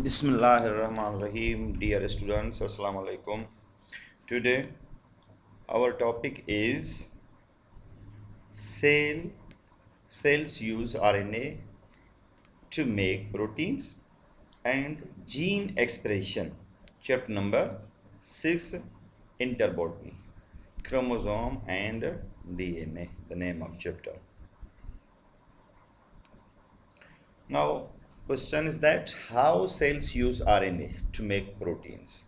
Bismillahirrahmanirrahim. Dear students, Assalamu alaikum. Today, our topic is cell. Cells use RNA to make proteins and gene expression. Chapter number 6, Interbotany, Chromosome and DNA, the name of chapter. Now, question is that how cells use RNA to make proteins.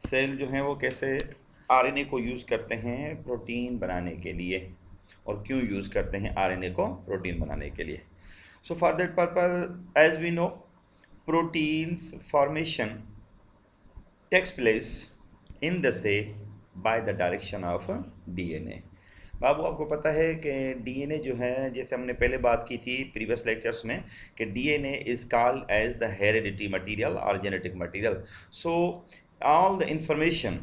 Cell जो हैं वो कैसे RNA को use करते हैं protein बनाने के लिए, और क्यों यूज़ करते हैं आरएनए को प्रोटीन बनाने के लिए. So for that purpose as we know proteins formation takes place in the cell by the direction of DNA. बाबू आपको पता है कि डीएनए जो है, जैसे हमने पहले बात की थी प्रीवियस लेक्चर्स में, कि DNA is called as the heredity material और genetic material. So all the information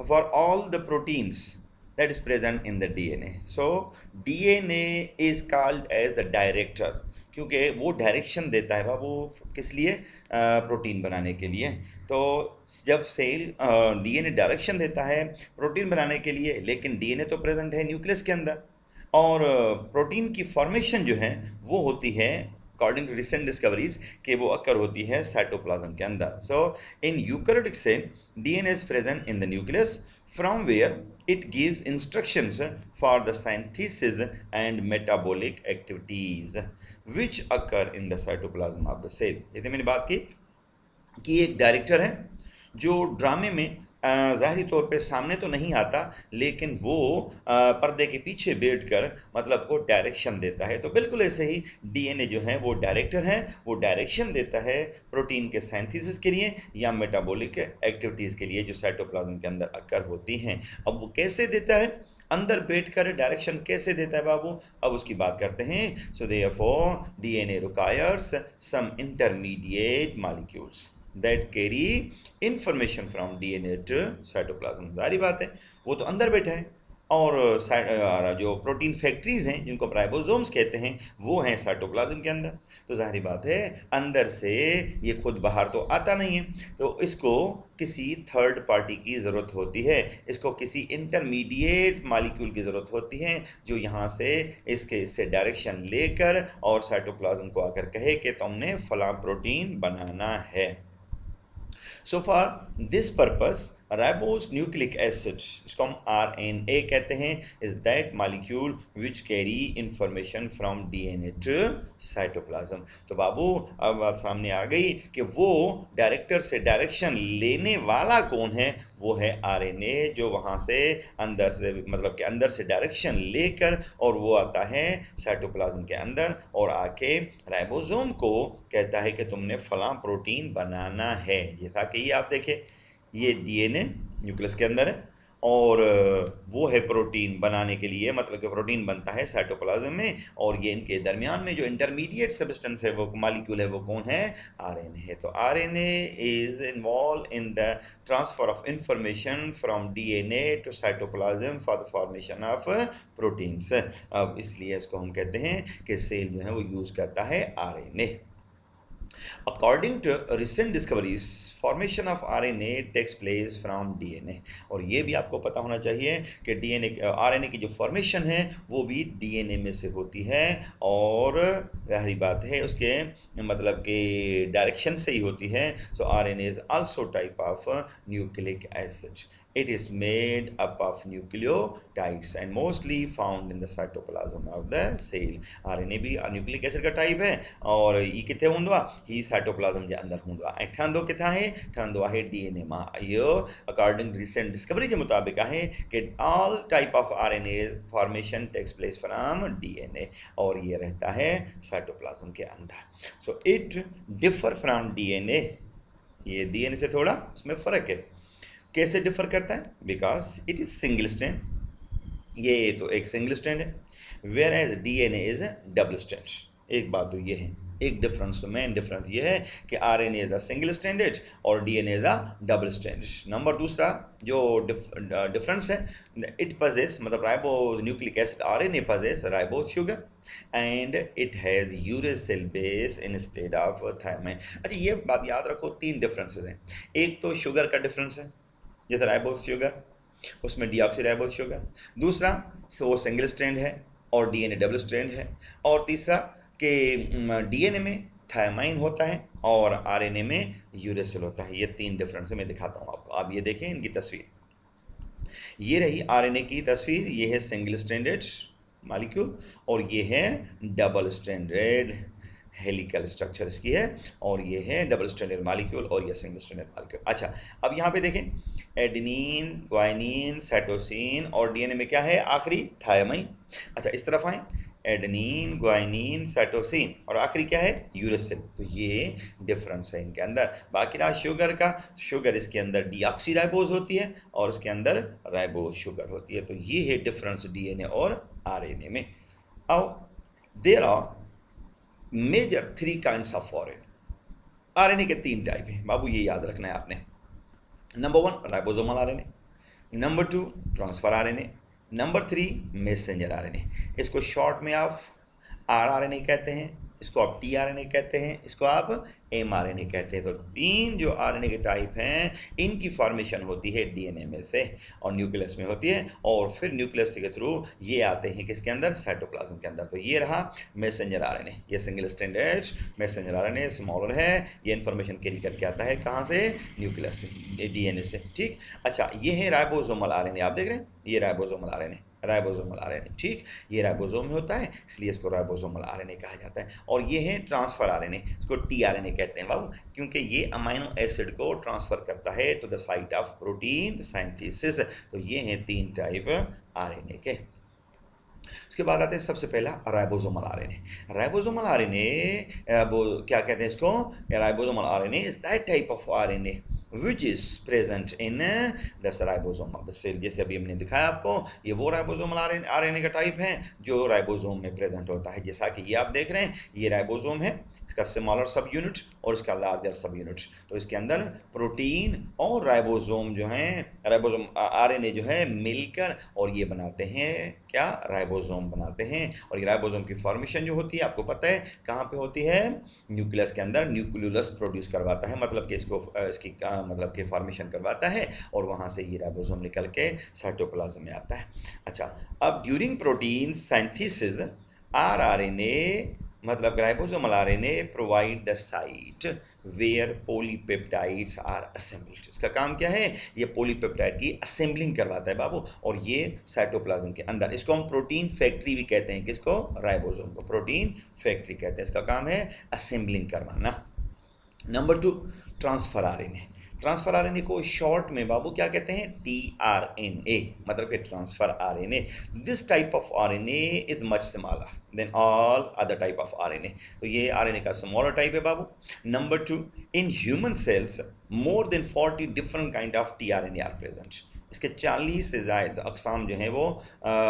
for all the proteins that is present in the DNA. So DNA is called as the director, क्योंकि वो direction देता है बाबू किस लिए, protein बनाने के लिए. तो जब सेल डीएनए डायरेक्शन देता है प्रोटीन बनाने के लिए, लेकिन डीएनए तो प्रेजेंट है न्यूक्लियस के अंदर, और प्रोटीन की फॉर्मेशन जो है वो होती है अकॉर्डिंग टू रिसेंट डिस्कवरीज कि वो अक्कर होती है साइटोप्लाज्म के अंदर. So in eukaryotic cell DNA is present in the nucleus from where it gives instructions for the synthesis and metabolic activities which occur in the cytoplasm of the cell. जैसे मैंने बात की कि एक डायरेक्टर है जो ड्रामे में ज़ाहिरी तौर पे सामने तो नहीं आता, लेकिन वो पर्दे के पीछे बैठकर मतलब को डायरेक्शन देता है. तो बिल्कुल ऐसे ही डीएनए जो है वो डायरेक्टर है, वो डायरेक्शन देता है प्रोटीन के साइंथिसिस के लिए या मेटाबॉलिक एक्टिविटीज़ के लिए जो साइटोप्लाज्म के अंदर अक्कर होती हैं. अब वो कैसे देता है, अंदर बैठकर डायरेक्शन कैसे देता है बाबू, अब उसकी बात करते हैं. So therefore DNA requires some intermediate molecules that carry information from DNA to cytoplasm. जारी बात है, वो तो अंदर बैठा है, और जो प्रोटीन फैक्ट्रीज हैं जिनको राइबोसोम्स कहते हैं वो हैं साइटोप्लाज्म के अंदर. तो जाहिर बात है अंदर से ये खुद बाहर तो आता नहीं है, तो इसको किसी थर्ड पार्टी की ज़रूरत होती है, इसको किसी इंटरमीडिएट मॉलिक्यूल की ज़रूरत होती है जो यहाँ से इससे डायरेक्शन लेकर और साइटोप्लाज्म को आकर कहे कि तुमने फलां प्रोटीन बनाना है. So for this purpose, ribose nucleic acid, इसको हम RNA कहते हैं, is that molecule which carry information from DNA to cytoplasm. तो बाबू अब बात सामने आ गई कि वो डायरेक्टर से डायरेक्शन लेने वाला कौन है, वो है आरएनए, जो वहाँ से अंदर से मतलब कि अंदर से डायरेक्शन लेकर और वो आता है साइटोप्लाज्म के अंदर और आके राइबोसोम को कहता है कि तुमने फलां प्रोटीन बनाना है. जैसा कि ये आप देखें, ये डीएनए न्यूक्लियस के अंदर है और वो है प्रोटीन बनाने के लिए, मतलब कि प्रोटीन बनता है साइटोप्लाज्म में, और ये इनके दरमियान में जो इंटरमीडिएट सब्सटेंस है वो मॉलिक्यूल है वो कौन है, आरएनए है. तो RNA is involve in the transfer of information from DNA to cytoplasm for the formation of proteins. अब इसलिए इसको हम कहते हैं कि सेल जो है वो यूज़ करता है RNA. According to recent discoveries, formation of RNA takes place from DNA. और ये भी आपको पता होना चाहिए कि डीएनए आरएनए की जो फॉर्मेशन है वो भी डीएनए में से होती है, और जाहिर बात है उसके मतलब कि डायरेक्शन से ही होती है. सो RNA is also type of nucleic acid. It is made up of nucleotides and mostly found in the cytoplasm of the cell. RNA भी न्यूक्लिक एसिड का टाइप है, और ये किथे हुंदवा, ही साइटोप्लाज्म के अंदर हुंदवा. ऐं ठहंदो किथां है, ठहंदो आहे डीएनए मां. इहो अकॉर्डिंग रिसेंट डिस्कवरी के मुताबिक आहे कि all type of RNA formation takes place from DNA, और ये रहता है साइटोप्लाज्म के अंदर. So it differ from DNA. ये डीएनए से थोड़ा उसमें फ़र्क है. कैसे डिफर करता है, because it is single strand, ये तो एक सिंगल स्ट्रैंड है, whereas DNA is double strand. एक बात तो ये है. एक डिफरेंस, तो मेन डिफरेंस ये है कि RNA is a single stranded और DNA is a double stranded. Number दूसरा जो डिफरेंस है, इट पजेस मतलब ribo nucleic acid RNA possesses ribo sugar and it has uracil base instead of thymine. अच्छा ये बात याद रखो, तीन डिफरेंसेस हैं। एक तो शुगर का डिफरेंस है, जैसे राइबो शुगर उसमें डीऑक्सीराइबो शुगर, दूसरा वो सिंगल स्ट्रैंड है और डीएनए डबल स्ट्रैंड है, और तीसरा कि डीएनए में थायमाइन होता है और आरएनए में यूरेसिल होता है। ये तीन डिफरेंस है, मैं दिखाता हूँ आपको। आप ये देखें इनकी तस्वीर, ये रही आरएनए की तस्वीर, ये है सिंगल स्ट्रैंडेड मॉलिक्यूल और ये है डबल स्ट्रैंडेड हेलिकल स्ट्रक्चर इसकी है, और ये है डबल स्ट्रैंडेड मॉलिक्यूल और ये सिंगल स्ट्रैंडेड मॉलिक्यूल। अच्छा अब यहाँ पे देखें, एडेनिन ग्वाइनिन साइटोसिन और डीएनए में क्या है आखिरी, थायमाइन। अच्छा इस तरफ आए, एडेनिन ग्वाइनिन साइटोसिन और आखिरी क्या है, यूरेसिल। तो ये डिफरेंस है इनके अंदर। बाकी रहा शुगर का, शुगर इसके अंदर डीऑक्सीराइबोज होती है और इसके अंदर राइबोज शुगर होती है। तो ये है डिफरेंस डीएनए और आरएनए में। अब there are major 3 kinds of RNA के 3 टाइप हैं बाबू, ये याद रखना है आपने। Number 1 ribosomal RNA, number 2 transfer RNA, number 3 messenger RNA. इसको शॉर्ट में आप आरआरएनए कहते हैं, इसको आप टीआरएनए कहते हैं, इसको आप एमआरएनए कहते हैं। तो तीन जो आरएनए के टाइप हैं इनकी फॉर्मेशन होती है डीएनए में से और न्यूक्लियस में होती है, और फिर न्यूक्लियस के थ्रू ये आते हैं किसके अंदर, साइटोप्लाज्म के अंदर। तो ये रहा मैसेंजर आरएनए, ये single stranded messenger RNA smaller है, ये इन्फॉर्मेशन कैरी करके आता है कहाँ से, न्यूक्लियस से, डीएनए से। ठीक, अच्छा ये है राइबोसोमल आरएनए, आप देख रहे हैं ये राइबोसोमल आरएनए, राइबोसोमल आरएनए। ठीक, ये राइबोसोम में होता है इसलिए इसको राइबोसोमल आरएनए कहा जाता है। और ये है ट्रांसफर आरएनए, इसको टीआरएनए कहते हैं बाबू, क्योंकि ये अमाइनो एसिड को ट्रांसफर करता है to the site of protein synthesis. तो ये हैं 3 टाइप आरएनए के। उसके बाद आते हैं सबसे पहला राइबोसोमल आरएनए। राइबोसोमल आरएनए वो क्या कहते हैं इसको, ribosomal RNA is that type of RNA which is present in the ribosome of the cell. जैसे अभी हमने दिखाया आपको, ये वो राइबोसोमल आरएनए का टाइप है जो राइबोसोम में प्रेजेंट होता है। जैसा कि ये आप देख रहे हैं, ये राइबोसोम है, इसका स्मॉलर सब यूनिट और इसका लार्जर सब यूनिट। तो इसके अंदर प्रोटीन और राइबोसोम जो हैं, राइबोसोम आरएनए जो है मिलकर और ये बनाते हैं क्या, राइबोसोम बनाते हैं। और ये राइबोसोम की फॉर्मेशन जो होती है आपको पता है कहाँ पे होती है, न्यूक्लियस के अंदर। न्यूक्लियोलस प्रोड्यूस करवाता है, मतलब कि इसको इसकी मतलब कि फॉर्मेशन करवाता है और वहाँ से ये राइबोसोम निकल के साइटोप्लाज्म में आता है। अच्छा अब ड्यूरिंग प्रोटीन सिंथेसिस आरआरएनए मतलब ribosomal RNA provide the site where polypeptides are assembled. इसका काम क्या है, ये पॉलीपेप्टाइड की असेंबलिंग करवाता है बाबू, और ये साइटोप्लाज्म के अंदर। इसको हम प्रोटीन फैक्ट्री भी कहते हैं, किसको, राइबोसोम को प्रोटीन फैक्ट्री कहते हैं। इसका काम है असेंबलिंग करवाना। Number 2 transfer RNA. Transfer RNA को शॉर्ट में बाबू क्या कहते हैं, टीआरएनए, मतलब कि transfer RNA. This type of RNA is much smaller than all other type of RNA. तो ये आरएनए का स्मॉलर टाइप है बाबू। Number 2 in human cells more than 40 different kind of tRNA are present. इसके 40 से ज़्यादा अकसाम जो हैं वो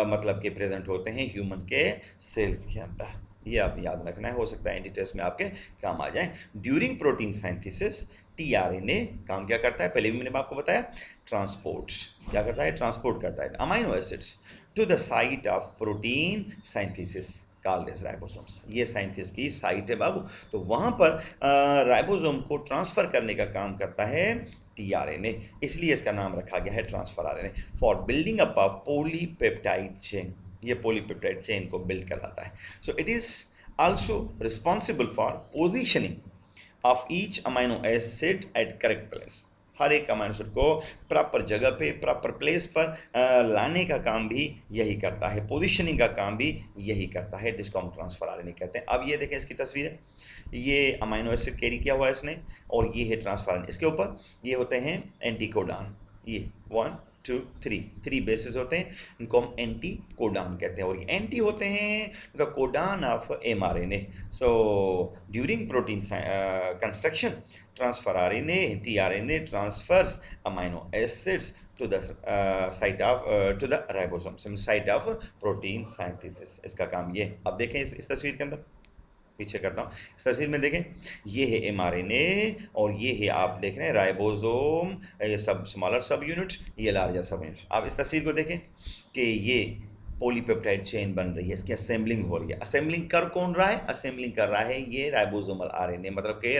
मतलब कि प्रेजेंट होते हैं ह्यूमन के सेल्स के अंदर। ये आप याद रखना है, हो सकता है एंटी टेस्ट में आपके काम आ जाए। ड्यूरिंग प्रोटीन सिंथेसिस टीआरएनए काम क्या करता है, पहले भी मैंने आपको बताया, ट्रांसपोर्ट क्या करता है, ट्रांसपोर्ट करता है amino acids to the site of protein synthesis called as ribosomes. ये साइंथिस की साइट है बाबू, तो वहाँ पर राइबोसोम को ट्रांसफर करने का काम करता है टीआरएनए, इसलिए इसका नाम रखा गया है transfer RNA for building up a polypeptide chain. ये पॉलीपेप्टाइड चेन को बिल्ड करवाता है। So it is also responsible for positioning of each amino acid at correct place. हर एक अमाइनो एसिड को प्रॉपर जगह पे प्रॉपर प्लेस पर लाने का काम भी यही करता है, पोजीशनिंग का काम भी यही करता है, जिसको हम ट्रांसफर आरएनए कहते हैं। अब ये देखें इसकी तस्वीर है, ये अमाइनो एसिड कैरी किया हुआ है इसने, और ये है ट्रांसफर आरएनए। इसके ऊपर ये होते हैं एंटीकोडान, ये 1 2 3 बेसिस होते हैं, इनको हम एंटी कोडान कहते हैं, और ये एंटी होते हैं the codon of mRNA. So during protein construction transfer RNA tRNA transfers amino acids to the site of to the ribosome site of protein synthesis. इसका काम ये, अब देखें इस तस्वीर के अंदर पीछे करता हूँ। इस तस्वीर में देखें, ये है mRNA और ये है, आप देख रहे हैं, राइबोसोम, ये सब स्मॉलर सब यूनिट्स, ये लार्जर सब यूनिट्स। आप इस तस्वीर को देखें कि ये पॉलीपेप्टाइड चेन बन रही है, इसकी असेंबलिंग हो रही है। असेंबलिंग कर कौन रहा है? असेंबलिंग कर रहा है ये राइबोसोमल आरएनए, मतलब कि